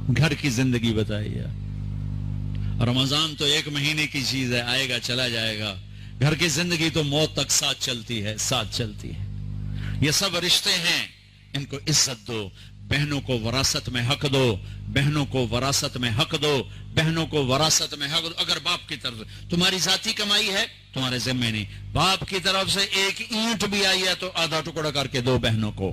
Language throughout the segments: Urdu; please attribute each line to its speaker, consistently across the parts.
Speaker 1: گھر کی زندگی بتائیے. رمضان تو 1 مہینے کی چیز ہے, آئے گا چلا جائے گا. گھر کی زندگی تو موت تک ساتھ چلتی ہے, ساتھ چلتی ہے. یہ سب رشتے ہیں, ان کو عزت دو. بہنوں کو وراثت میں حق دو, بہنوں کو وراثت میں حق دو, بہنوں کو وراثت میں حق دو. اگر باپ کی طرف تمہاری ذاتی کمائی ہے تمہارے ذمہ نہیں, باپ کی طرف سے 1 اینٹ بھی آئی ہے تو آدھا ٹکڑا کر کے دو بہنوں کو.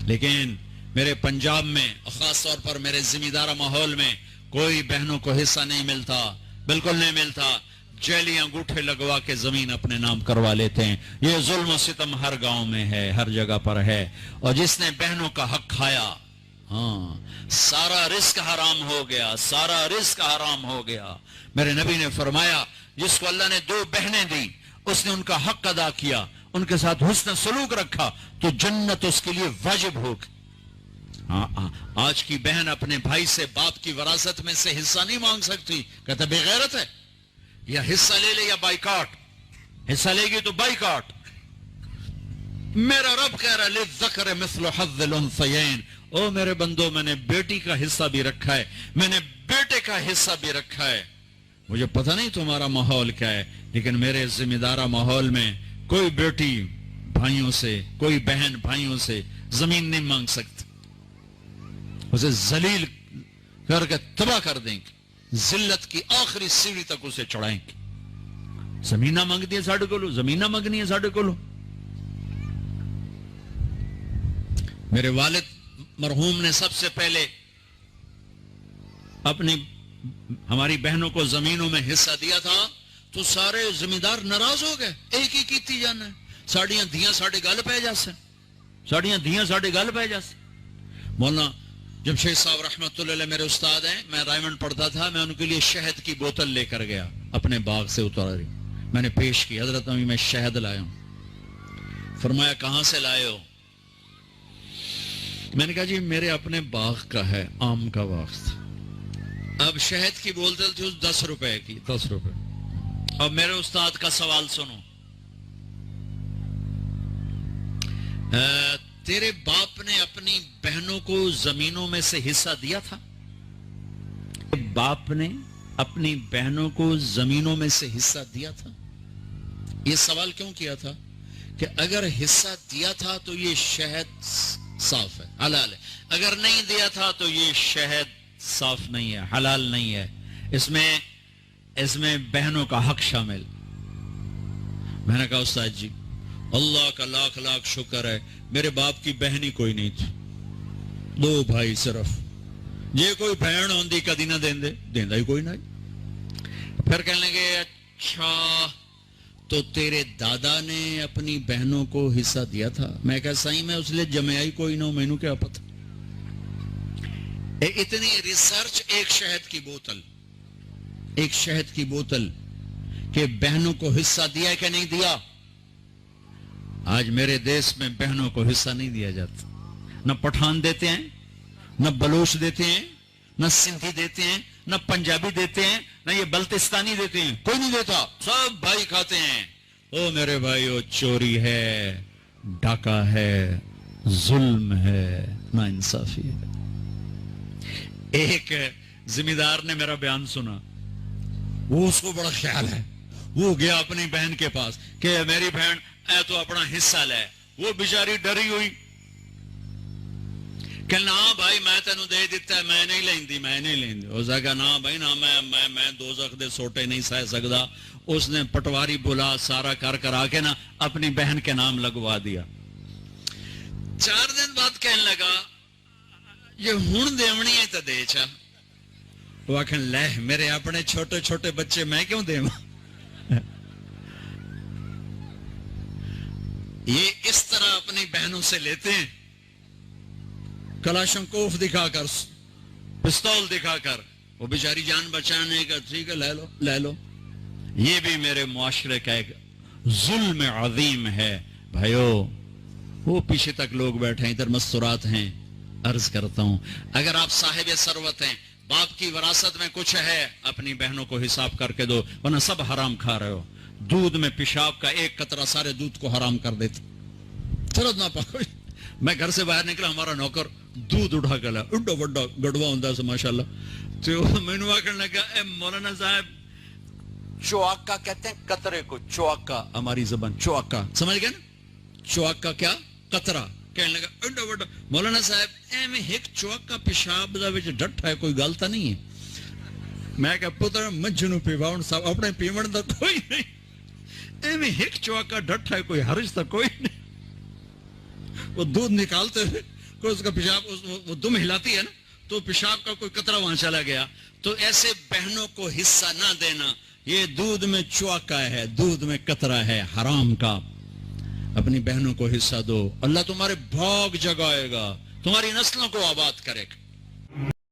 Speaker 1: لیکن میرے پنجاب میں خاص طور پر میرے ذمہ دارہ ماحول میں کوئی بہنوں کو حصہ نہیں ملتا, بالکل نہیں ملتا. جیلی انگوٹھے لگوا کے زمین اپنے نام کروا لیتے ہیں. یہ ظلم و ستم ہر گاؤں میں ہے, ہر جگہ پر ہے. اور جس نے بہنوں کا حق کھایا, ہاں, سارا رزق حرام ہو گیا, سارا رزق حرام ہو گیا. میرے نبی نے فرمایا جس کو اللہ نے 2 بہنیں دی, اس نے ان کا حق ادا کیا, ان کے ساتھ حسن سلوک رکھا, تو جنت اس کے لیے واجب ہوگی. آج کی بہن اپنے بھائی سے باپ کی وراثت میں سے حصہ نہیں مانگ سکتی, کہتا بے غیرت ہے, یا حصہ لے لے یا بائیکاٹ. حصہ لے گی تو بائیکاٹ. میرا رب کہہ رہا للذکر مثل حظ الانثیین, او میرے بندو, میں نے بیٹی کا حصہ بھی رکھا ہے, میں نے بیٹے کا حصہ بھی رکھا ہے. مجھے پتہ نہیں تمہارا ماحول کیا ہے, لیکن میرے ذمہ دارہ ماحول میں کوئی بیٹی بھائیوں سے, کوئی بہن بھائیوں سے زمین نہیں مانگ سکتی. اسے ذلیل کر کے تباہ کر دیں گے, ذلت کی آخری سیڑھی تک اسے چڑھائیں گے. زمین نہ مانگتی ہے ساڑھے کو لو, زمین نہ مانگنی ہے ساڑھے کو لو. میرے والد مرحوم نے سب سے پہلے اپنی ہماری بہنوں کو زمینوں میں حصہ دیا تھا تو سارے ذمہ دار ناراض ہو گئے. ایک ہی کیتی جانا ہے, ساڑیاں دھیاں ساڑھے گل پہ جاسے, ساڑیاں دھیاں ساڑھے گل پہ جاسے. مولانا جب شیخ صاحب رحمت اللہ علیہ میرے استاد ہیں, میں رائمنڈ پڑھتا تھا, میں ان کے لیے شہد کی بوتل لے کر گیا, اپنے باغ سے اتاری, میں نے پیش کی, حضرت ابھی میں شہد لایا ہوں. فرمایا کہاں سے لائے ہو؟ میں نے کہا جی میرے اپنے باغ کا ہے, آم کا باغ تھا. اب شہد کی بوتل تھی 10 روپے کی, 10 روپے. اب میرے استاد کا سوال سنو, تیرے باپ نے اپنی بہنوں کو زمینوں میں سے حصہ دیا تھا؟ باپ نے اپنی بہنوں کو زمینوں میں سے حصہ دیا تھا؟ یہ سوال کیوں کیا تھا کہ اگر حصہ دیا تھا تو یہ شہد صاف ہے, حلال ہے, اگر نہیں دیا تھا تو یہ شہد صاف نہیں ہے, حلال نہیں ہے, اس میں بہنوں کا حق شامل. میں نے کہا استاد جی اللہ کا لاکھ لاکھ شکر ہے, میرے باپ کی بہن ہی کوئی نہیں تھی, 2 بھائی صرف. یہ کوئی بہن ہوندی کدی نہ دیندہ ہی کوئی نہیں. پھر کہنے لگے اچھا تو تیرے دادا نے اپنی بہنوں کو حصہ دیا تھا؟ میں کہا صحیح, میں اس لیے جمعہ ہی کوئی نہ ہوں, میں نے کیا پتہ. اتنی ریسرچ, ایک شہد کی بوتل, ایک شہد کی بوتل کہ بہنوں کو حصہ دیا ہے کہ نہیں دیا. آج میرے دیش میں بہنوں کو حصہ نہیں دیا جاتا. نہ پٹھان دیتے ہیں, نہ بلوچ دیتے ہیں, نہ سندھی دیتے ہیں, نہ پنجابی دیتے ہیں, نہ یہ بلتستانی دیتے ہیں, کوئی نہیں دیتا. سب بھائی کھاتے ہیں. او میرے بھائیو, چوری ہے, ڈاکہ ہے, ظلم ہے, ناانصافی ہے. ایک ذمہ دار نے میرا بیان سنا, وہ اس کو بڑا خیال ہے, وہ گیا اپنی بہن کے پاس کہ میری بہن اے تو اپنا حصہ لے. وہ بیچاری ڈری ہوئی, کہ نا بھائی میں تینوں دے دیتا ہے, میں نہیں لیندی, میں نہیں لیندی. اس نے کہا نا بھائی نا, میں دوزخ دے سوٹے نہیں سہ سکتا. اس نے پٹواری بلا سارا کر آ کے نا اپنی بہن کے نام لگوا دیا. 4 دن بعد کہنے لگا یہ ہون دیونی ہے تو دے چا. وہ آکھن لے میرے اپنے چھوٹے چھوٹے بچے میں کیوں دے. یہ اس طرح اپنی بہنوں سے لیتے ہیں, کلاشنکوف دکھا کر, پستول دکھا کر. وہ بیچاری جان بچانے کا, ٹھیک ہے لے لو. یہ بھی میرے معاشرے کا ایک ظلم عظیم ہے بھائیو. وہ پیچھے تک لوگ بیٹھے ہیں, ادھر مستورات ہیں. عرض کرتا ہوں اگر آپ صاحب ثروت ہیں, باپ کی وراثت میں کچھ ہے, اپنی بہنوں کو حساب کر کے دو, ورنہ سب حرام کھا رہے ہو. دودھ میں پیشاب کا 1 قطرہ سارے دودھ کو حرام کر دیتے. چلو نہ پاکو. میں گھر سے باہر نکلا, ہمارا نوکر دودھ اٹھا کے لایا, ایڈا وڈا گڑوا ہوندا سی ماشاءاللہ. تو مینوں آکھن لگا اے مولانا صاحب چواکا کہتے ہیں قطرے کو, چواکا ہماری زبان, چواکا سمجھ گئے نا, چواکا کیا قطرہ. کہنے لگا ایڈا وڈا. مولانا صاحب ایویں ایک چواکا پیشاب دا وچ ڈٹھا ہے, کوئی گل تا نہیں ہے. میں کہ پتر مجھ نو پیواؤن صاحب اپنے پیون دا کوئی نہیں, ایویں ایک چواکا ڈٹھا ہے, کوئی حرج تا کوئی نہیں. وہ دودھ نکالتے ہوئے کوئی اس کا پیشاب وہ دم ہلاتی ہے نا, تو پیشاب کا کوئی قطرہ وہاں چلا گیا. تو ایسے بہنوں کو حصہ نہ دینا, یہ دودھ میں چواکا ہے, دودھ میں قطرہ ہے حرام کا. اپنی بہنوں کو حصہ دو, اللہ تمہارے بھاگ جگائے گا, تمہاری نسلوں کو آباد کرے گا.